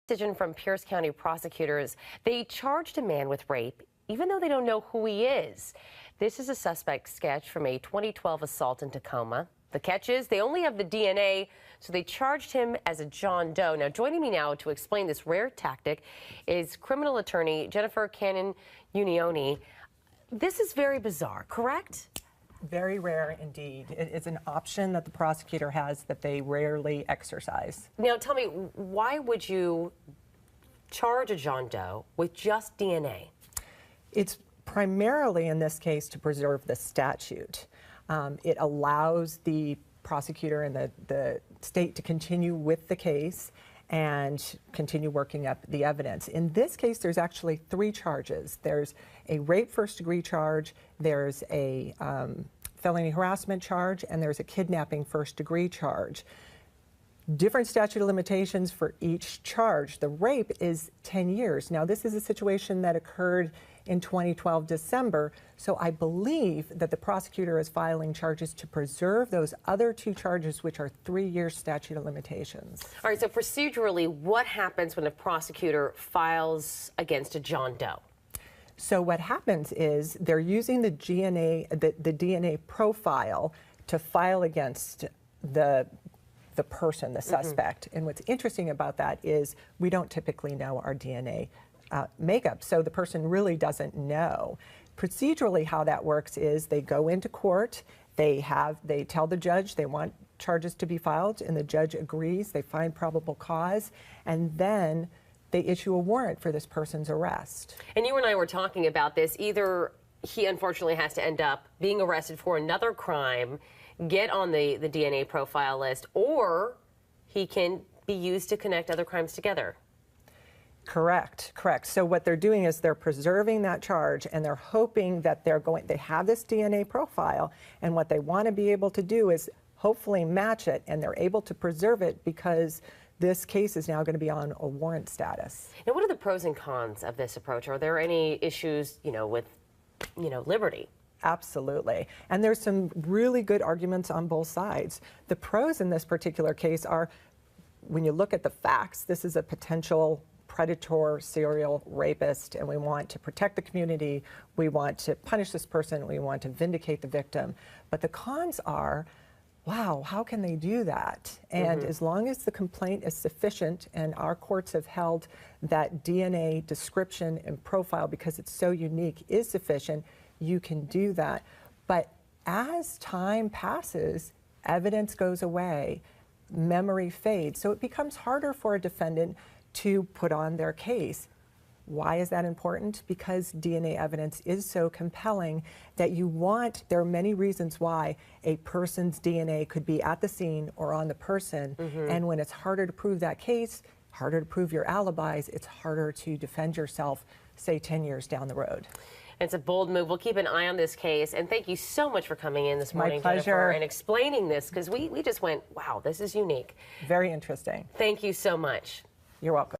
Decision from Pierce County prosecutors. They charged a man with rape, even though they don't know who he is. This is a suspect sketch from a 2012 assault in Tacoma. The catch is they only have the DNA, so they charged him as a John Doe. Now, joining me now to explain this rare tactic is criminal attorney Jennifer Cannon-Unone. This is very bizarre, correct? Very rare indeed. It is an option that the prosecutor has that they rarely exercise. Now tell me, why would you charge a John Doe with just DNA? It's primarily in this case to preserve the statute. It allows the prosecutor and the state to continue with the case and continue working up the evidence. In this case, there's actually 3 charges. There's a rape first-degree charge, there's a felony harassment charge, and there's a kidnapping first-degree charge. Different statute of limitations for each charge. The rape is 10 years. Now, this is a situation that occurred in 2012 December, so I believe that the prosecutor is filing charges to preserve those other 2 charges, which are 3-year statute of limitations. All right, so procedurally, what happens when a prosecutor files against a John Doe? So what happens is they're using the DNA profile to file against the person, the suspect. And what's interesting about that is we don't typically know our DNA makeup, so the person really doesn't know. Procedurally, how that works is they go into court, they tell the judge they want charges to be filed, and the judge agrees, they find probable cause, and then they issue a warrant for this person's arrest. And you and I were talking about this. Either he unfortunately has to end up being arrested for another crime, get on the DNA profile list, or he can be used to connect other crimes together. Correct. So what they're doing is they're preserving that charge, and they're hoping that they have this DNA profile, and what they want to be able to do is hopefully match it, and they're able to preserve it because this case is now going to be on a warrant status. Now, what are the pros and cons of this approach? Are there any issues, with, liberty? Absolutely. And there's some really good arguments on both sides. The pros in this particular case are, when you look at the facts, this is a potential predator serial rapist, and we want to protect the community, we want to punish this person, we want to vindicate the victim. But the cons are, wow, how can they do that? And as long as the complaint is sufficient, and our courts have held that DNA description and profile, because it's so unique, is sufficient, you can do that. But as time passes, evidence goes away, memory fades, so it becomes harder for a defendant to put on their case. Why is that important? Because DNA evidence is so compelling that there are many reasons why a person's DNA could be at the scene or on the person, and when it's harder to prove that case, harder to prove your alibis, it's harder to defend yourself, say 10 years down the road. It's a bold move. We'll keep an eye on this case, and thank you so much for coming in this morning, My pleasure. Jennifer, and explaining this, because we just went, wow, this is unique. Very interesting. Thank you so much. You're welcome.